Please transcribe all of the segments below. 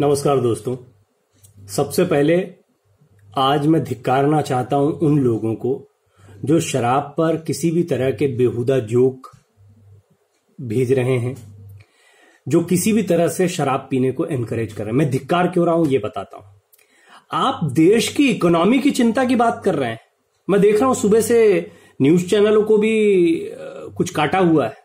नमस्कार दोस्तों। सबसे पहले आज मैं धिक्कारना चाहता हूं उन लोगों को जो शराब पर किसी भी तरह के बेहुदा जोक भेज रहे हैं, जो किसी भी तरह से शराब पीने को एनकरेज कर रहे हैं। मैं धिक्कार क्यों रहा हूं ये बताता हूं। आप देश की इकोनॉमी की चिंता की बात कर रहे हैं। मैं देख रहा हूं सुबह से न्यूज चैनलों को भी कुछ काटा हुआ है।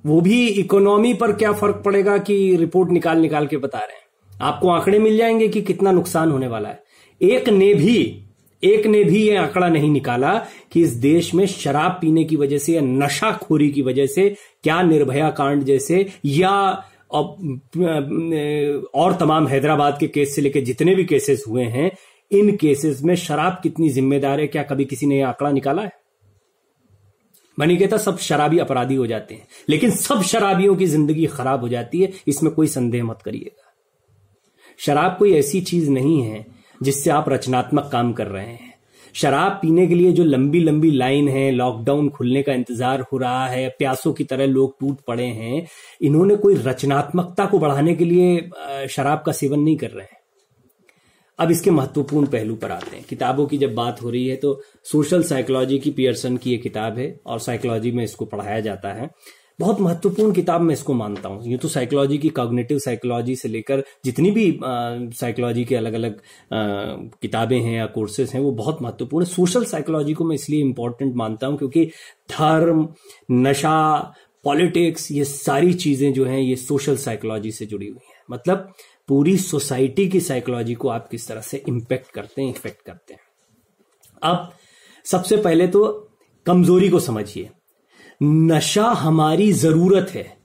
वो भी इकोनॉमी पर क्या फर्क पड़ेगा की रिपोर्ट निकाल निकाल के बता रहे हैं। आपको आंकड़े मिल जाएंगे कि कितना नुकसान होने वाला है। एक ने भी ये आंकड़ा नहीं निकाला कि इस देश में शराब पीने की वजह से या नशाखोरी की वजह से क्या निर्भया कांड जैसे या और तमाम हैदराबाद के केस से लेकर जितने भी केसेस हुए हैं, इन केसेस में शराब कितनी जिम्मेदार है, क्या कभी किसी ने यह आंकड़ा निकाला है? मैं नहीं कहता सब शराबी अपराधी हो जाते हैं, लेकिन सब शराबियों की जिंदगी खराब हो जाती है, इसमें कोई संदेह मत करिएगा। शराब कोई ऐसी चीज नहीं है जिससे आप रचनात्मक काम कर रहे हैं। शराब पीने के लिए जो लंबी लंबी लाइन है, लॉकडाउन खुलने का इंतजार हो रहा है, प्यासों की तरह लोग टूट पड़े हैं, इन्होंने कोई रचनात्मकता को बढ़ाने के लिए शराब का सेवन नहीं कर रहे हैं। अब इसके महत्वपूर्ण पहलू पर आते हैं। किताबों की जब बात हो रही है तो सोशल साइकोलॉजी की पियर्सन की ये किताब है और साइकोलॉजी में इसको पढ़ाया जाता है। बहुत महत्वपूर्ण किताब मैं इसको मानता हूं। ये तो साइकोलॉजी की कॉग्निटिव साइकोलॉजी से लेकर जितनी भी साइकोलॉजी के अलग अलग किताबें हैं या कोर्सेज हैं वो बहुत महत्वपूर्ण है। सोशल साइकोलॉजी को मैं इसलिए इंपॉर्टेंट मानता हूं क्योंकि धर्म, नशा, पॉलिटिक्स, ये सारी चीजें जो हैं ये सोशल साइकोलॉजी से जुड़ी हुई हैं। मतलब पूरी सोसाइटी की साइकोलॉजी को आप किस तरह से इफेक्ट करते हैं। अब सबसे पहले तो कमजोरी को समझिए। नशा हमारी जरूरत है।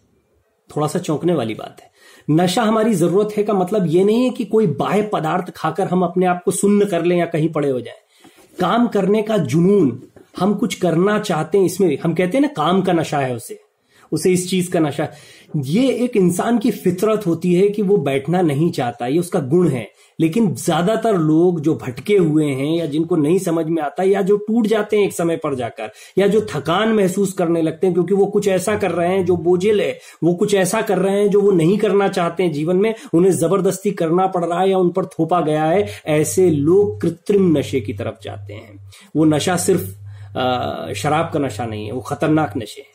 थोड़ा सा चौंकने वाली बात है। नशा हमारी जरूरत है का मतलब यह नहीं है कि कोई बाह्य पदार्थ खाकर हम अपने आप को सुन्न कर लें या कहीं पड़े हो जाएं। काम करने का जुनून, हम कुछ करना चाहते हैं, इसमें हम कहते हैं ना काम का नशा है, उसे इस चीज का नशा। ये एक इंसान की फितरत होती है कि वो बैठना नहीं चाहता, ये उसका गुण है। लेकिन ज्यादातर लोग जो भटके हुए हैं या जिनको नहीं समझ में आता या जो टूट जाते हैं एक समय पर जाकर या जो थकान महसूस करने लगते हैं क्योंकि वो कुछ ऐसा कर रहे हैं जो बोझिल है, वो कुछ ऐसा कर रहे हैं जो वो नहीं करना चाहते हैं जीवन में, उन्हें जबरदस्ती करना पड़ रहा है या उन पर थोपा गया है, ऐसे लोग कृत्रिम नशे की तरफ जाते हैं। वो नशा सिर्फ शराब का नशा नहीं है, वो खतरनाक नशे हैं।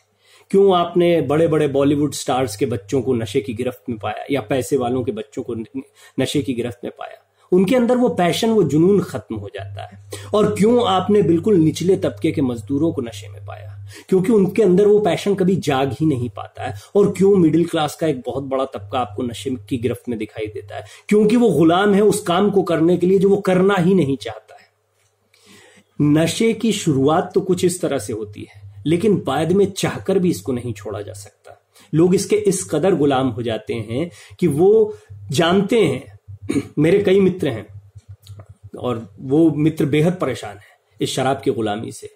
क्यों आपने बड़े बड़े बॉलीवुड स्टार्स के बच्चों को नशे की गिरफ्त में पाया या पैसे वालों के बच्चों को नशे की गिरफ्त में पाया? उनके अंदर वो पैशन, वो जुनून खत्म हो जाता है। और क्यों आपने बिल्कुल निचले तबके के मजदूरों को नशे में पाया? क्योंकि उनके अंदर वो पैशन कभी जाग ही नहीं पाता है। और क्यों मिडिल क्लास का एक बहुत बड़ा तबका आपको नशे की गिरफ्त में दिखाई देता है? क्योंकि वो गुलाम है उस काम को करने के लिए जो वो करना ही नहीं चाहता है। नशे की शुरुआत तो कुछ इस तरह से होती है, लेकिन बाद में चाहकर भी इसको नहीं छोड़ा जा सकता। लोग इसके इस कदर गुलाम हो जाते हैं कि वो जानते हैं। मेरे कई मित्र हैं और वो मित्र बेहद परेशान हैं इस शराब की गुलामी से।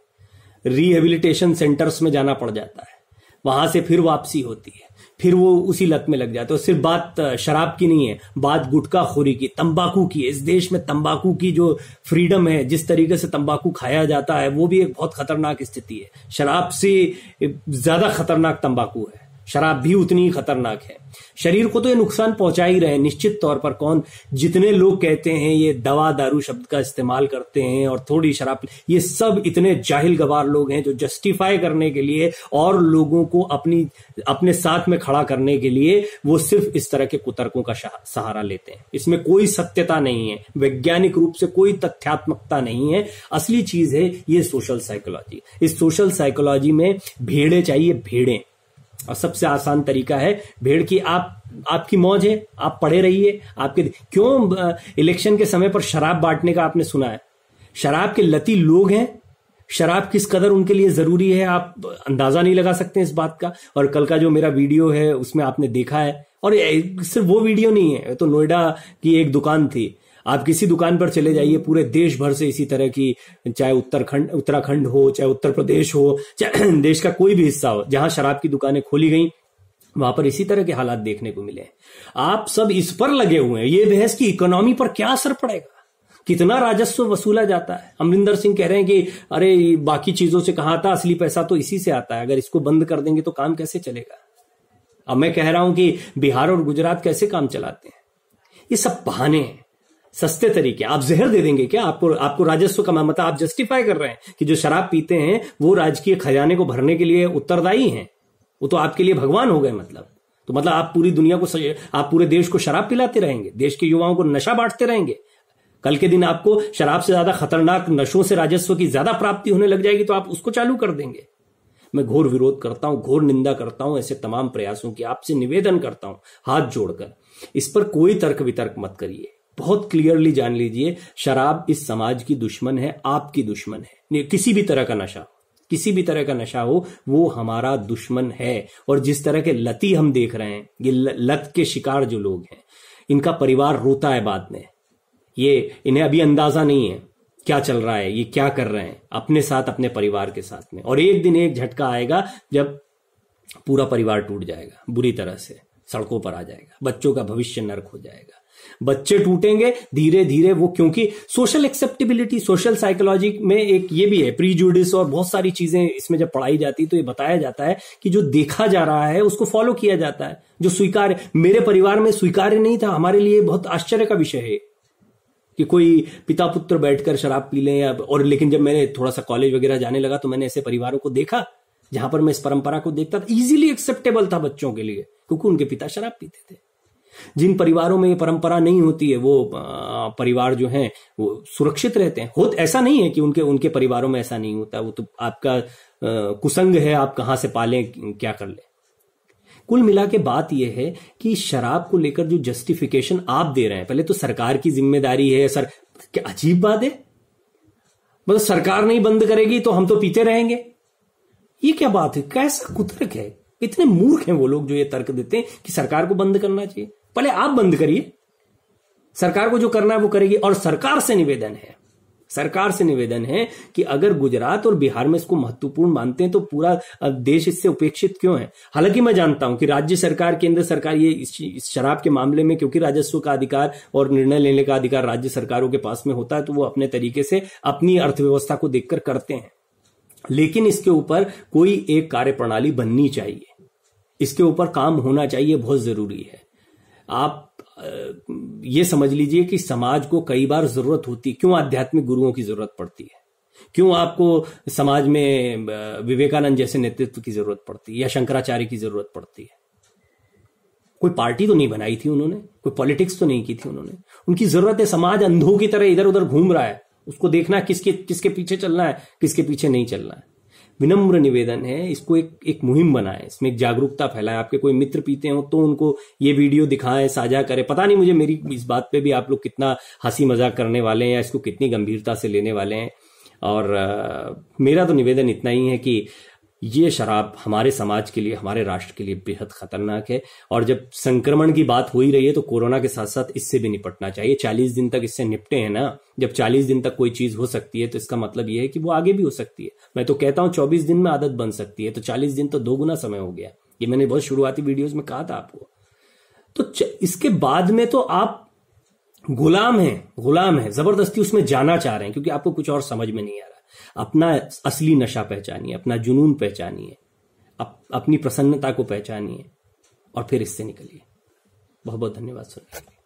रिहेबिलिटेशन सेंटर्स में जाना पड़ जाता है, वहां से फिर वापसी होती है, फिर वो उसी लत में लग जाते हैं। सिर्फ बात शराब की नहीं है, बात गुटखाखोरी की, तंबाकू की। इस देश में तंबाकू की जो फ्रीडम है, जिस तरीके से तंबाकू खाया जाता है, वो भी एक बहुत खतरनाक स्थिति है। शराब से ज्यादा खतरनाक तंबाकू है, शराब भी उतनी ही खतरनाक है। शरीर को तो ये नुकसान पहुंचा ही रहे हैं निश्चित तौर पर। जितने लोग कहते हैं ये दवा दारू शब्द का इस्तेमाल करते हैं और थोड़ी शराब, ये सब इतने जाहिल गवार लोग हैं जो जस्टिफाई करने के लिए और लोगों को अपने साथ में खड़ा करने के लिए वो सिर्फ इस तरह के कुतर्कों का सहारा लेते हैं। इसमें कोई सत्यता नहीं है, वैज्ञानिक रूप से कोई तथ्यात्मकता नहीं है। असली चीज है ये सोशल साइकोलॉजी। इस सोशल साइकोलॉजी में भेड़े चाहिए, भेड़ें। और सबसे आसान तरीका है भेड़ की, आपकी मौज है, आप पड़े रहिए। क्यों इलेक्शन के समय पर शराब बांटने का आपने सुना है? शराब के लती लोग हैं। शराब किस कदर उनके लिए जरूरी है आप अंदाजा नहीं लगा सकते इस बात का। और कल का जो मेरा वीडियो है उसमें आपने देखा है। और सिर्फ वो वीडियो नहीं है, तो नोएडा की एक दुकान थी। आप किसी दुकान पर चले जाइए, पूरे देश भर से इसी तरह की, चाहे उत्तराखंड हो, चाहे उत्तर प्रदेश हो, चाहे देश का कोई भी हिस्सा हो, जहां शराब की दुकानें खोली गई, वहां पर इसी तरह के हालात देखने को मिले। आप सब इस पर लगे हुए हैं, ये बहस की इकोनॉमी पर क्या असर पड़ेगा, कितना राजस्व वसूला जाता है। अमरिंदर सिंह कह रहे हैं कि अरे बाकी चीजों से कहां आता, असली पैसा तो इसी से आता है। अगर इसको बंद कर देंगे तो काम कैसे चलेगा? अब मैं कह रहा हूं कि बिहार और गुजरात कैसे काम चलाते हैं। ये सब बहाने हैं, सस्ते तरीके। आप जहर दे देंगे क्या? आपको राजस्व का मतलब आप जस्टिफाई कर रहे हैं कि जो शराब पीते हैं वो राजकीय खजाने को भरने के लिए उत्तरदायी हैं, वो तो आपके लिए भगवान हो गए। मतलब आप पूरी दुनिया को, आप पूरे देश को शराब पिलाते रहेंगे, देश के युवाओं को नशा बांटते रहेंगे। कल के दिन आपको शराब से ज्यादा खतरनाक नशों से राजस्व की ज्यादा प्राप्ति होने लग जाएगी तो आप उसको चालू कर देंगे। मैं घोर विरोध करता हूं, घोर निंदा करता हूं ऐसे तमाम प्रयासों की। आपसे निवेदन करता हूं हाथ जोड़कर, इस पर कोई तर्क वितर्क मत करिए। बहुत क्लियरली जान लीजिए, शराब इस समाज की दुश्मन है, आपकी दुश्मन है। किसी भी तरह का नशा हो वो हमारा दुश्मन है। और जिस तरह के लती हम देख रहे हैं, ये लत के शिकार जो लोग हैं, इनका परिवार रोता है बाद में। इन्हें अभी अंदाजा नहीं है क्या चल रहा है, ये क्या कर रहे हैं अपने साथ, अपने परिवार के साथ में। और एक दिन एक झटका आएगा जब पूरा परिवार टूट जाएगा, बुरी तरह से सड़कों पर आ जाएगा, बच्चों का भविष्य नर्क हो जाएगा। बच्चे टूटेंगे धीरे धीरे वो, क्योंकि सोशल एक्सेप्टेबिलिटी, सोशल साइकोलॉजी में एक ये भी है, प्रीजुडिस और बहुत सारी चीजें इसमें जब पढ़ाई जाती तो ये बताया जाता है कि जो देखा जा रहा है उसको फॉलो किया जाता है, जो स्वीकार्य। मेरे परिवार में स्वीकार्य नहीं था, हमारे लिए बहुत आश्चर्य का विषय है कि कोई पिता पुत्र बैठकर शराब पी लें। और लेकिन जब मैंने थोड़ा सा कॉलेज वगैरह जाने लगा तो मैंने ऐसे परिवारों को देखा जहां पर मैं इस परंपरा को देखता था, इजीली एक्सेप्टेबल था बच्चों के लिए, क्योंकि उनके पिता शराब पीते थे। जिन परिवारों में ये परंपरा नहीं होती है वो परिवार जो है वो सुरक्षित रहते हैं। ऐसा नहीं है कि उनके परिवारों में ऐसा नहीं होता, वो तो आपका कुसंग है, आप कहां से पालें क्या कर लें। कुल मिला के बात यह है कि शराब को लेकर जो जस्टिफिकेशन आप दे रहे हैं, पहले तो सरकार की जिम्मेदारी है। क्या अजीब बात है, मतलब सरकार नहीं बंद करेगी तो हम तो पीते रहेंगे। ये क्या बात है, कैसा कुतर्क है। इतने मूर्ख हैं वो लोग जो ये तर्क देते हैं कि सरकार को बंद करना चाहिए। पहले आप बंद करिए, सरकार को जो करना है वो करेगी। और सरकार से निवेदन है कि अगर गुजरात और बिहार में इसको महत्वपूर्ण मानते हैं तो पूरा देश इससे उपेक्षित क्यों है। हालांकि मैं जानता हूं कि राज्य सरकार, केंद्र सरकार ये इस शराब के मामले में, क्योंकि राजस्व का अधिकार और निर्णय लेने का अधिकार राज्य सरकारों के पास में होता है, तो वो अपने तरीके से अपनी अर्थव्यवस्था को देखकर करते हैं। लेकिन इसके ऊपर कोई एक कार्यप्रणाली बननी चाहिए, इसके ऊपर काम होना चाहिए, बहुत जरूरी है। आप ये समझ लीजिए कि समाज को कई बार जरूरत होती, क्यों आध्यात्मिक गुरुओं की जरूरत पड़ती है, क्यों आपको समाज में विवेकानंद जैसे नेतृत्व की जरूरत पड़ती है या शंकराचार्य की जरूरत पड़ती है। कोई पार्टी तो नहीं बनाई थी उन्होंने, कोई पॉलिटिक्स तो नहीं की थी उन्होंने। उनकी जरूरत है, समाज अंधों की तरह इधर उधर घूम रहा है, उसको देखना किसके पीछे चलना है, किसके पीछे नहीं चलना है। विनम्र निवेदन है, इसको एक मुहिम बनाएं, इसमें एक जागरूकता फैलाएं। आपके कोई मित्र पीते हो तो उनको ये वीडियो दिखाएं, साझा करें। पता नहीं मुझे मेरी इस बात पे भी आप लोग कितना हंसी मजाक करने वाले हैं या इसको कितनी गंभीरता से लेने वाले हैं। और मेरा तो निवेदन इतना ही है कि ये शराब हमारे समाज के लिए, हमारे राष्ट्र के लिए बेहद खतरनाक है। और जब संक्रमण की बात हो ही रही है तो कोरोना के साथ साथ इससे भी निपटना चाहिए। 40 दिन तक इससे निपटे हैं ना। जब 40 दिन तक कोई चीज हो सकती है तो इसका मतलब यह है कि वो आगे भी हो सकती है। मैं तो कहता हूं 24 दिन में आदत बन सकती है, तो 40 दिन तो 2 गुना समय हो गया। ये मैंने बहुत शुरुआती वीडियोज में कहा था आपको। तो इसके बाद में तो आप गुलाम हैं, जबरदस्ती उसमें जाना चाह रहे हैं क्योंकि आपको कुछ और समझ में नहीं आ रहा। अपना असली नशा पहचानिए, अपना जुनून पहचानिए, अपनी प्रसन्नता को पहचानिए और फिर इससे निकलिए। बहुत बहुत धन्यवाद सुनने के लिए।